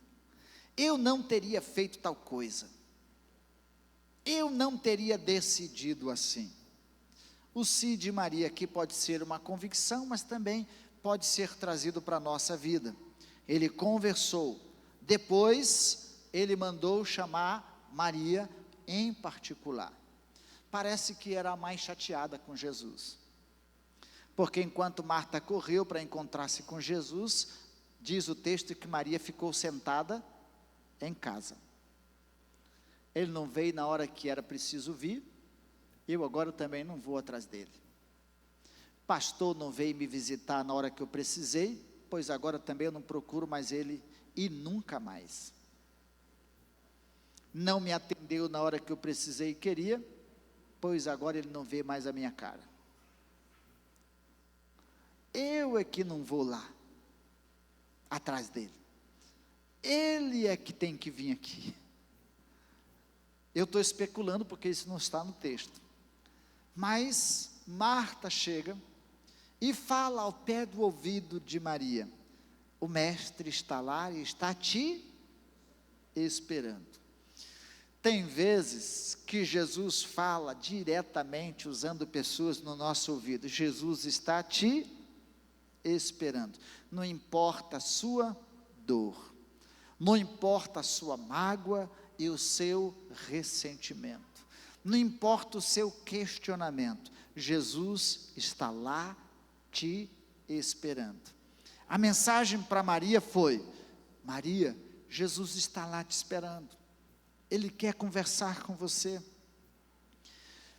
[SPEAKER 1] eu não teria feito tal coisa, eu não teria decidido assim. O sim de Maria aqui pode ser uma convicção, mas também pode ser trazido para a nossa vida. Ele conversou, depois ele mandou chamar Maria em particular. Parece que era a mais chateada com Jesus, porque enquanto Marta correu para encontrar-se com Jesus, diz o texto que Maria ficou sentada em casa. Ele não veio na hora que era preciso vir, eu agora também não vou atrás dele. Pastor não veio me visitar na hora que eu precisei, pois agora também eu não procuro mais ele e nunca mais. Não me atendeu na hora que eu precisei e queria, pois agora ele não vê mais a minha cara. Eu é que não vou lá, atrás dele. Ele é que tem que vir aqui. Eu estou especulando porque isso não está no texto. Mas Marta chega e fala ao pé do ouvido de Maria: o mestre está lá e está te esperando. Tem vezes que Jesus fala diretamente usando pessoas no nosso ouvido. Jesus está te esperando. Não importa a sua dor, não importa a sua mágoa e o seu ressentimento, não importa o seu questionamento, Jesus está lá te esperando. A mensagem para Maria foi: Maria, Jesus está lá te esperando, Ele quer conversar com você.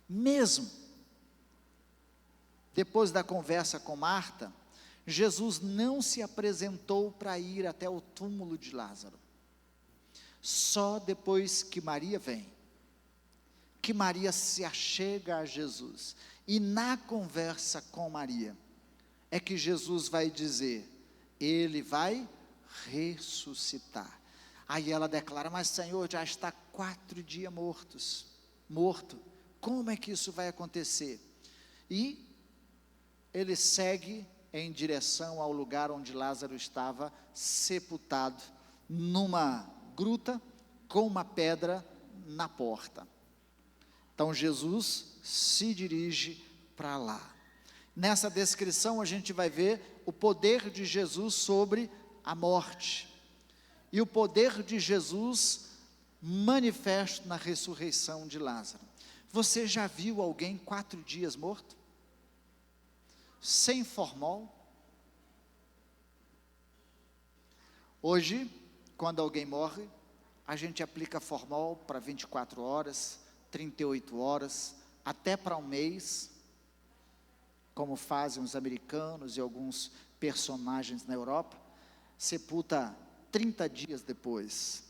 [SPEAKER 1] Mesmo depois da conversa com Marta, Jesus não se apresentou para ir até o túmulo de Lázaro. Só depois que Maria vem, que Maria se achega a Jesus, e na conversa com Maria, é que Jesus vai dizer: Ele vai ressuscitar. Aí ela declara: mas Senhor, já está 4 dias morto, como é que isso vai acontecer? E ele segue em direção ao lugar onde Lázaro estava sepultado, numa gruta, com uma pedra na porta. Então Jesus se dirige para lá. Nessa descrição a gente vai ver o poder de Jesus sobre a morte, e o poder de Jesus manifesto na ressurreição de Lázaro. Você já viu alguém 4 dias morto? Sem formol? Hoje, quando alguém morre, a gente aplica formol para 24 horas, 38 horas, até para um mês, como fazem os americanos e alguns personagens na Europa. Sepulta 30 dias depois,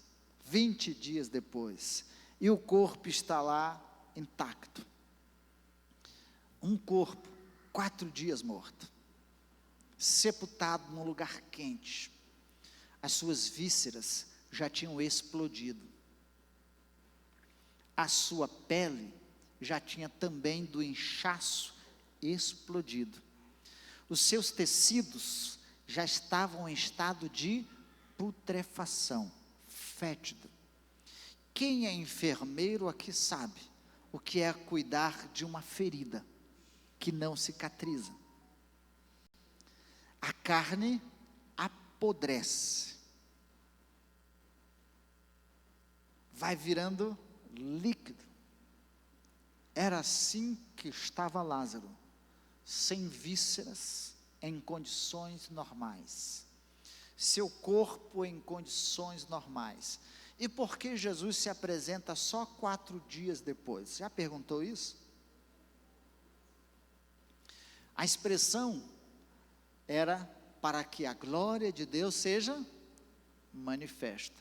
[SPEAKER 1] 20 dias depois, e o corpo está lá intacto. Um corpo, 4 dias morto, sepultado num lugar quente, as suas vísceras já tinham explodido, a sua pele já tinha também do inchaço explodido, os seus tecidos já estavam em estado de putrefação, fétido. Quem é enfermeiro aqui sabe o que é cuidar de uma ferida que não cicatriza. A carne apodrece, vai virando líquido, Era assim que estava Lázaro, sem vísceras, em condições normais, seu corpo em condições normais. E por que Jesus se apresenta só 4 dias depois? Já perguntou isso? A expressão era para que a glória de Deus seja manifesta.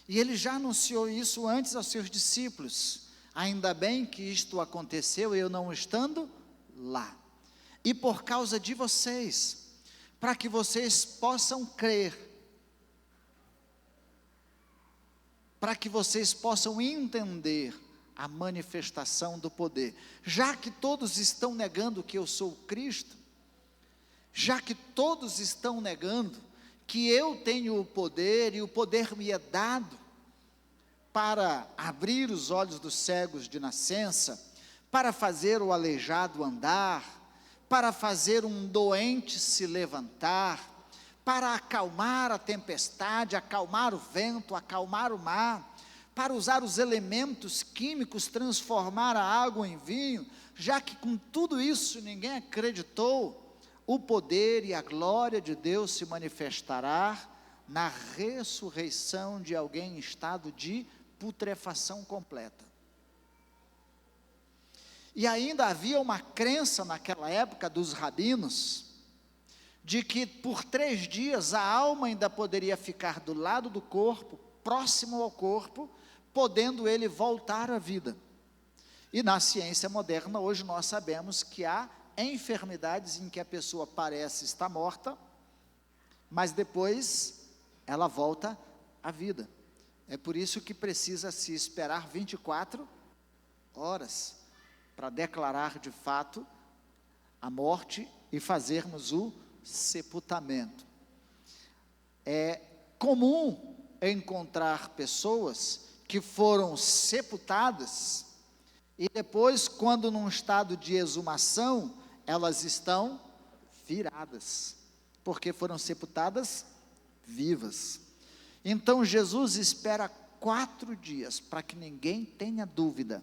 [SPEAKER 1] E ele já anunciou isso antes aos seus discípulos. Ainda bem que isto aconteceu, eu não estando lá. E por causa de vocês, para que vocês possam crer, para que vocês possam entender a manifestação do poder. Já que todos estão negando que eu sou Cristo, já que todos estão negando que eu tenho o poder e o poder me é dado para abrir os olhos dos cegos de nascença, para fazer o aleijado andar, para fazer um doente se levantar, para acalmar a tempestade, acalmar o vento, acalmar o mar, para usar os elementos químicos, transformar a água em vinho, já que com tudo isso ninguém acreditou, o poder e a glória de Deus se manifestará na ressurreição de alguém em estado de putrefação completa. E ainda havia uma crença naquela época dos rabinos, de que por 3 dias a alma ainda poderia ficar do lado do corpo, próximo ao corpo, podendo ele voltar à vida. E na ciência moderna, hoje nós sabemos que há enfermidades em que a pessoa parece estar morta, mas depois ela volta à vida. É por isso que precisa se esperar 24 horas para declarar de fato a morte e fazermos o sepultamento. É comum encontrar pessoas que foram sepultadas e depois, quando num estado de exumação, elas estão viradas, porque foram sepultadas vivas. Então Jesus espera 4 dias para que ninguém tenha dúvida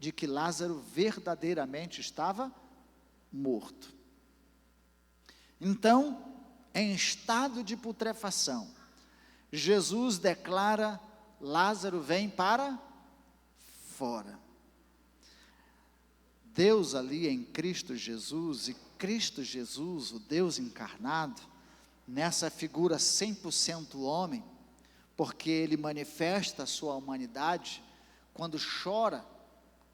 [SPEAKER 1] de que Lázaro verdadeiramente estava morto. Então, em estado de putrefação, Jesus declara: Lázaro, vem para fora. Deus ali em Cristo Jesus, e Cristo Jesus, o Deus encarnado, nessa figura 100% homem, porque ele manifesta a sua humanidade, quando chora,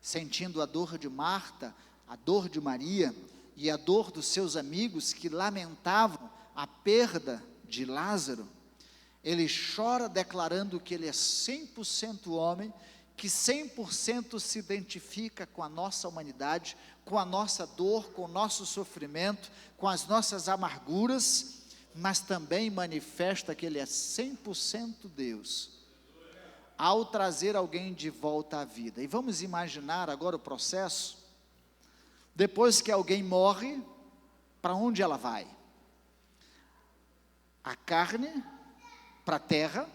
[SPEAKER 1] sentindo a dor de Marta, a dor de Maria, e a dor dos seus amigos que lamentavam a perda de Lázaro, ele chora declarando que ele é 100% homem, que 100% se identifica com a nossa humanidade, com a nossa dor, com o nosso sofrimento, com as nossas amarguras, mas também manifesta que ele é 100% Deus, ao trazer alguém de volta à vida. E vamos imaginar agora o processo. Depois que alguém morre, para onde ela vai? A carne para a terra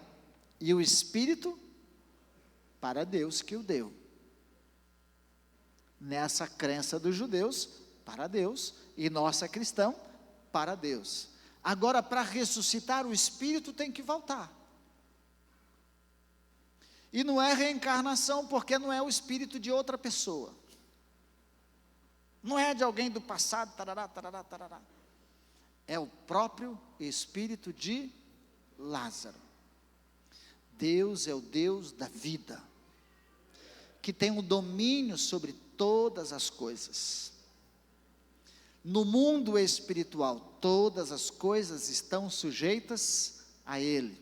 [SPEAKER 1] e o espírito para Deus que o deu. Nessa crença dos judeus, para Deus, e nossa cristã, para Deus. Agora, para ressuscitar, o espírito tem que voltar. E não é reencarnação, porque não é o espírito de outra pessoa. Não é de alguém do passado, tarará, tarará, tarará. É o próprio espírito de Lázaro. Deus é o Deus da vida, que tem o domínio sobre todas as coisas. No mundo espiritual, todas as coisas estão sujeitas a Ele.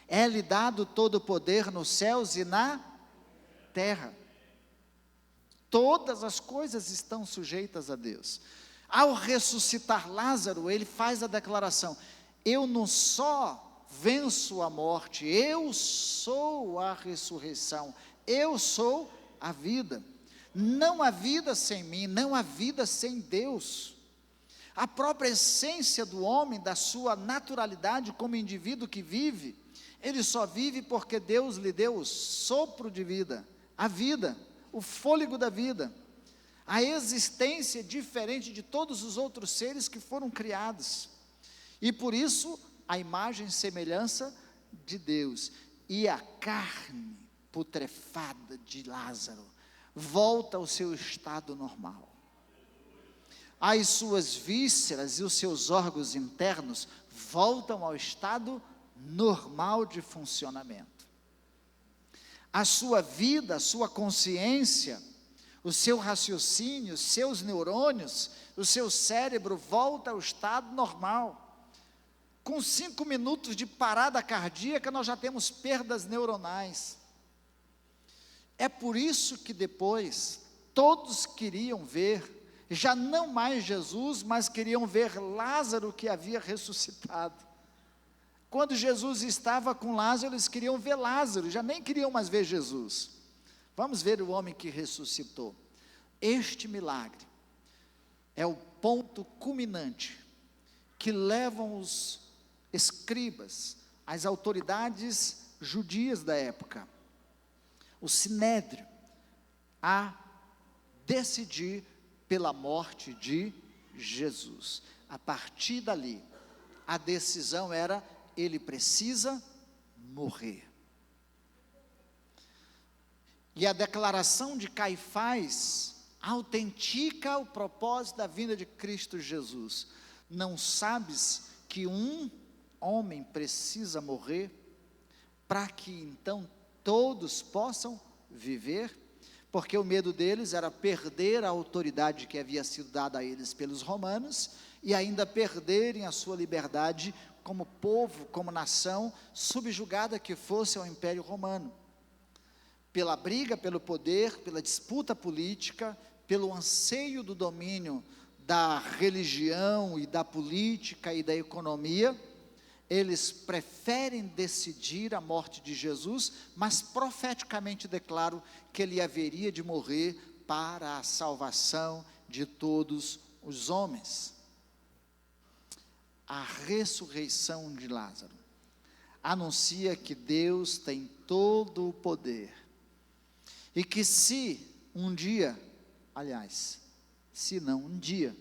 [SPEAKER 1] É-lhe dado todo o poder nos céus e na terra. Todas as coisas estão sujeitas a Deus. Ao ressuscitar Lázaro, ele faz a declaração: eu não só venço a morte, eu sou a ressurreição, eu sou a vida. Não há vida sem mim, não há vida sem Deus. A própria essência do homem, da sua naturalidade como indivíduo que vive, ele só vive porque Deus lhe deu o sopro de vida, a vida, o fôlego da vida, a existência diferente de todos os outros seres que foram criados. E por isso, a imagem e semelhança de Deus. E a carne putrefada de Lázaro volta ao seu estado normal. As suas vísceras e os seus órgãos internos voltam ao estado normal de funcionamento. A sua vida, a sua consciência, o seu raciocínio, os seus neurônios, o seu cérebro volta ao estado normal. Com 5 minutos de parada cardíaca, nós já temos perdas neuronais. É por isso que depois, todos queriam ver, já não mais Jesus, mas queriam ver Lázaro que havia ressuscitado. Quando Jesus estava com Lázaro, eles queriam ver Lázaro, já nem queriam mais ver Jesus. Vamos ver o homem que ressuscitou. Este milagre é o ponto culminante que levam os escribas, as autoridades judias da época, o sinédrio, a decidir pela morte de Jesus. A partir dali, a decisão era: ele precisa morrer. E a declaração de Caifás autentica o propósito da vinda de Cristo Jesus. Não sabes que um homem precisa morrer para que então todos possam viver? Porque o medo deles era perder a autoridade que havia sido dada a eles pelos romanos e ainda perderem a sua liberdade como povo, como nação, subjugada que fosse ao Império Romano. Pela briga pelo poder, pela disputa política, pelo anseio do domínio da religião e da política e da economia, eles preferem decidir a morte de Jesus, mas profeticamente declaram que ele haveria de morrer para a salvação de todos os homens. A ressurreição de Lázaro anuncia que Deus tem todo o poder, e que se um dia, aliás, se não um dia,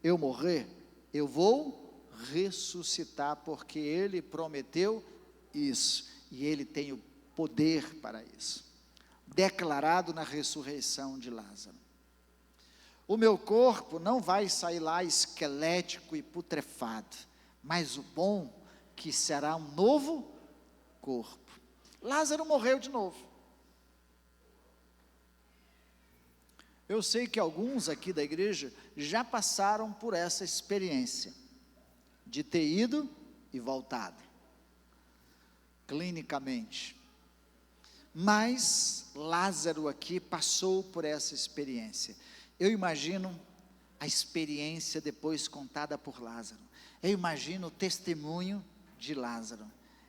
[SPEAKER 1] eu morrer, eu vou ressuscitar, porque ele prometeu isso, e ele tem o poder para isso, declarado na ressurreição de Lázaro. O meu corpo não vai sair lá esquelético e putrefado, mas o bom que será um novo corpo. Lázaro morreu de novo. Eu sei que alguns aqui da igreja já passaram por essa experiência de ter ido e voltado, clinicamente. Mas Lázaro aqui passou por essa experiência. Eu imagino a experiência depois contada por Lázaro. Eu imagino o testemunho de Lázaro.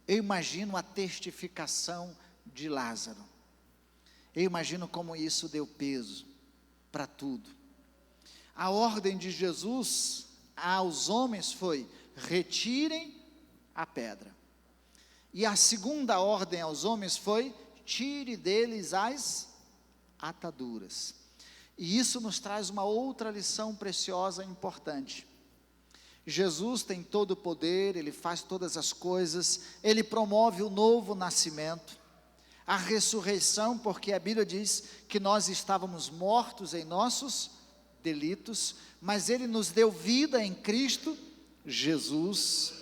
[SPEAKER 1] Eu imagino a testificação de Lázaro. Eu imagino como isso deu peso para tudo. A ordem de Jesus aos homens foi: retirem a pedra. E a segunda ordem aos homens foi: tire deles as ataduras. E isso nos traz uma outra lição preciosa e importante. Jesus tem todo o poder, ele faz todas as coisas, ele promove o novo nascimento, a ressurreição, porque a Bíblia diz que nós estávamos mortos em nossos delitos, mas ele nos deu vida em Cristo Jesus,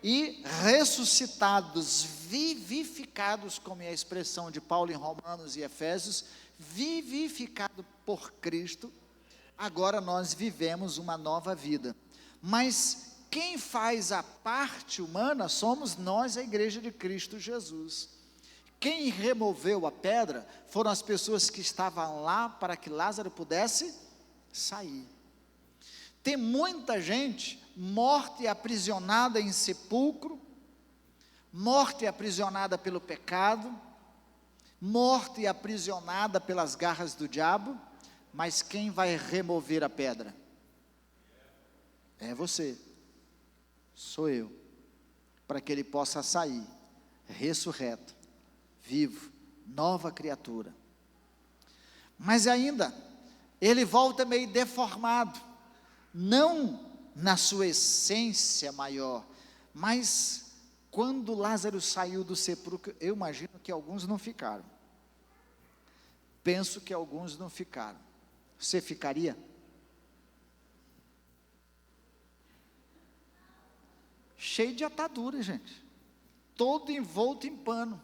[SPEAKER 1] e ressuscitados, vivificados, como é a expressão de Paulo em Romanos e Efésios, vivificado por Cristo, agora nós vivemos uma nova vida. Mas quem faz a parte humana somos nós, a igreja de Cristo Jesus. Quem removeu a pedra foram as pessoas que estavam lá para que Lázaro pudesse sair. Tem muita gente morta e aprisionada em sepulcro, morta e aprisionada pelo pecado, morta e aprisionada pelas garras do diabo, mas quem vai remover a pedra? É você, sou eu, para que ele possa sair, ressurreto, vivo, nova criatura. Mas ainda, ele volta meio deformado, não na sua essência maior, mas quando Lázaro saiu do sepulcro, eu imagino que alguns não ficaram. Penso que alguns não ficaram. Você ficaria? Cheio de atadura, gente. Todo envolto em pano.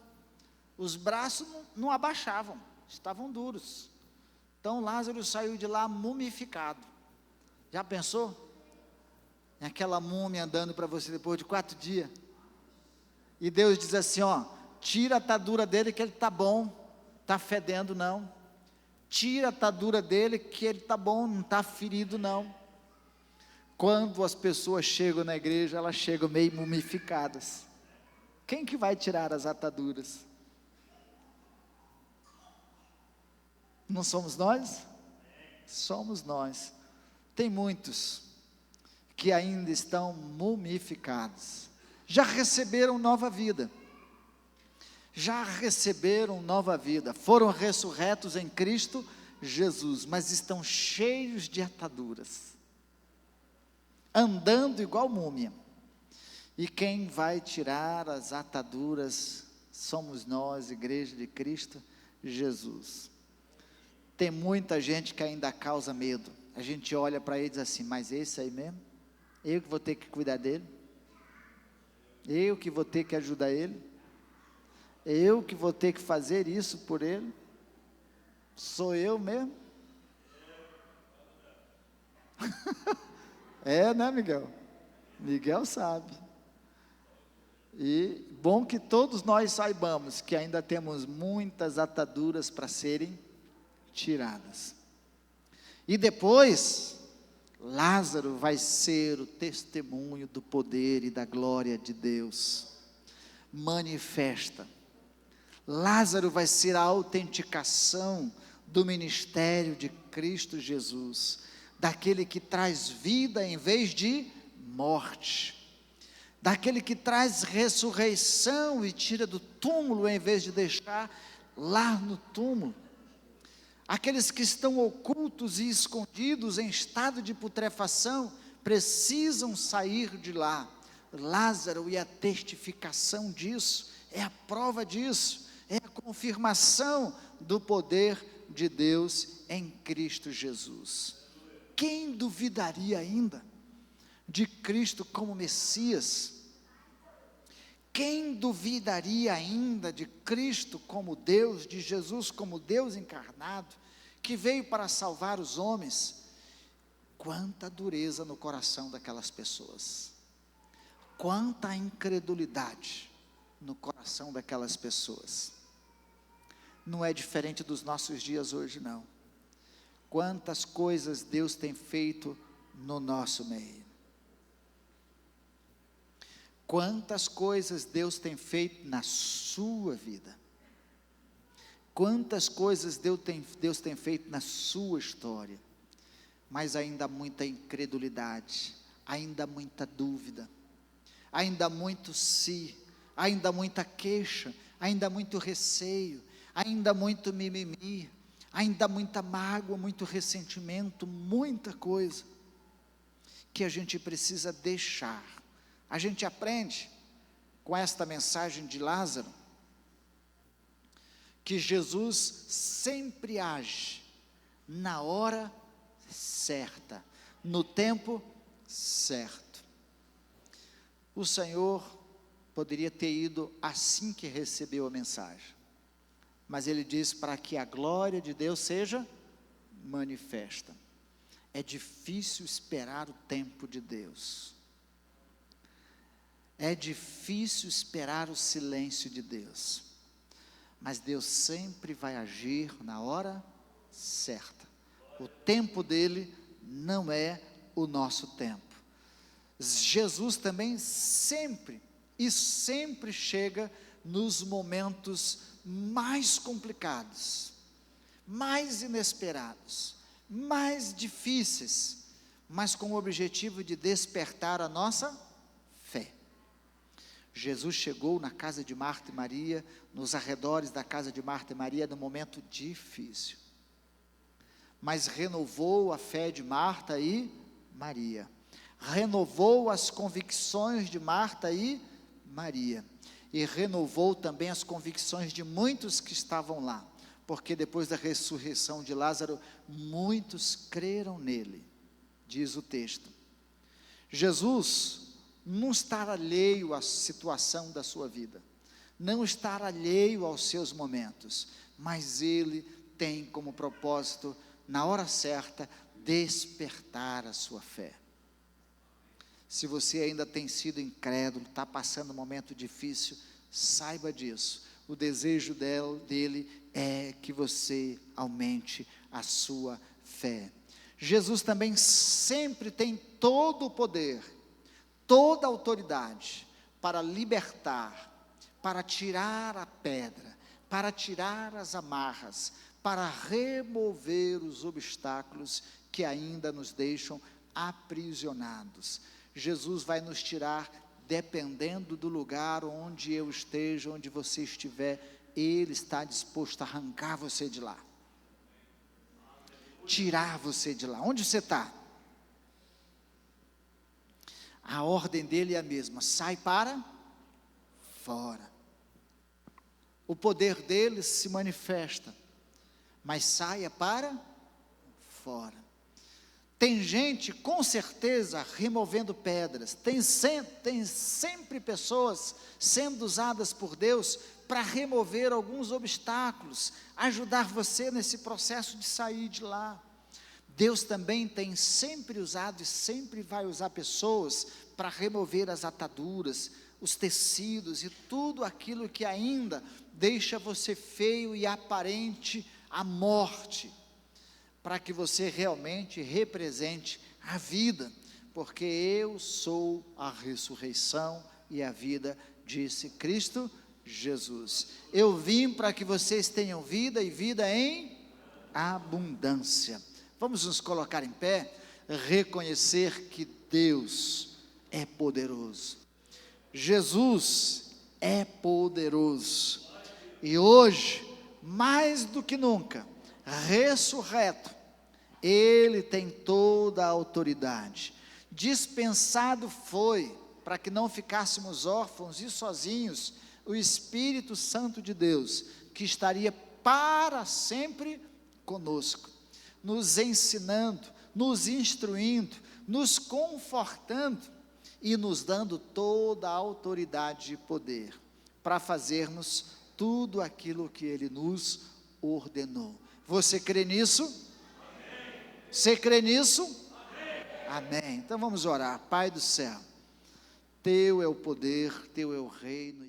[SPEAKER 1] Os braços não abaixavam, estavam duros. Então Lázaro saiu de lá mumificado. Já pensou? Aquela múmia andando para você depois de 4 dias. E Deus diz assim, ó, tira a atadura dele que ele está bom, está fedendo não. Tira a atadura dele que ele está bom, não está ferido não. Quando as pessoas chegam na igreja, elas chegam meio mumificadas. Quem que vai tirar as ataduras? Não somos nós? Somos nós. Tem muitos que ainda estão mumificados. Já receberam nova vida. Já receberam nova vida. Foram ressurretos em Cristo Jesus, mas estão cheios de ataduras. Andando igual múmia. E quem vai tirar as ataduras somos nós, Igreja de Cristo Jesus. Tem muita gente que ainda causa medo. A gente olha para ele e diz assim, mas esse aí mesmo? Eu que vou ter que cuidar dele? Eu que vou ter que ajudar ele? Eu que vou ter que fazer isso por ele? Sou eu mesmo? É, né, Miguel? Miguel sabe. E bom que todos nós saibamos que ainda temos muitas ataduras para serem tiradas. E depois, Lázaro vai ser o testemunho do poder e da glória de Deus. Manifesta. Lázaro vai ser a autenticação do ministério de Cristo Jesus, daquele que traz vida em vez de morte, daquele que traz ressurreição e tira do túmulo em vez de deixar lá no túmulo. Aqueles que estão ocultos e escondidos em estado de putrefação, precisam sair de lá. Lázaro é a testificação disso, é a prova disso, é a confirmação do poder de Deus em Cristo Jesus. Quem duvidaria ainda de Cristo como Messias? Quem duvidaria ainda de Cristo como Deus, de Jesus como Deus encarnado, que veio para salvar os homens? Quanta dureza no coração daquelas pessoas, quanta incredulidade no coração daquelas pessoas. Não é diferente dos nossos dias hoje, não. Quantas coisas Deus tem feito no nosso meio. Quantas coisas Deus tem feito na sua vida. Quantas coisas Deus tem feito na sua história. Mas ainda muita incredulidade, ainda muita dúvida, ainda muito si, ainda muita queixa, ainda muito receio, ainda muito mimimi, ainda muita mágoa, muito ressentimento, muita coisa que a gente precisa deixar. A gente aprende com esta mensagem de Lázaro que Jesus sempre age na hora certa, no tempo certo. O Senhor poderia ter ido assim que recebeu a mensagem, mas ele diz para que a glória de Deus seja manifesta. É difícil esperar o tempo de Deus. É difícil esperar o silêncio de Deus, mas Deus sempre vai agir na hora certa. O tempo dele não é o nosso tempo. Jesus também sempre chega nos momentos mais complicados, mais inesperados, mais difíceis, mas com o objetivo de despertar a nossa fé. Jesus chegou na casa de Marta e Maria, nos arredores da casa de Marta e Maria, num momento difícil. mas renovou a fé de Marta e Maria. Renovou as convicções de Marta e Maria. E renovou também as convicções de muitos que estavam lá, porque depois da ressurreição de Lázaro, muitos creram nele, diz o texto. Jesus não está alheio à situação da sua vida, não está alheio aos seus momentos, mas ele tem como propósito, na hora certa, despertar a sua fé. Se você ainda tem sido incrédulo, está passando um momento difícil, saiba disso. O desejo dele é que você aumente a sua fé. Jesus também sempre tem todo o poder, toda a autoridade para libertar, para tirar a pedra, para tirar as amarras, para remover os obstáculos que ainda nos deixam aprisionados. Jesus vai nos tirar, dependendo do lugar onde eu esteja, onde você estiver, Ele está disposto a arrancar você de lá, tirar você de lá. Onde você está? A ordem dele é a mesma: sai para fora. O poder dele se manifesta, mas saia para fora. Tem gente, com certeza, removendo pedras, tem sempre pessoas sendo usadas por Deus para remover alguns obstáculos, ajudar você nesse processo de sair de lá. Deus também tem sempre usado e sempre vai usar pessoas para remover as ataduras, os tecidos e tudo aquilo que ainda deixa você feio e aparente à morte, para que você realmente represente a vida, porque eu sou a ressurreição e a vida, disse Cristo Jesus. Eu vim para que vocês tenham vida e vida em abundância. Vamos nos colocar em pé, reconhecer que Deus é poderoso. Jesus é poderoso. E hoje, mais do que nunca, ressurreto, Ele tem toda a autoridade. Dispensado foi, para que não ficássemos órfãos e sozinhos, o Espírito Santo de Deus, que estaria para sempre conosco, nos ensinando, nos instruindo, nos confortando e nos dando toda a autoridade e poder para fazermos tudo aquilo que Ele nos ordenou. Você crê nisso? Amém. Você crê nisso? Amém. Amém. Então vamos orar. Pai do céu, Teu é o poder, Teu é o reino.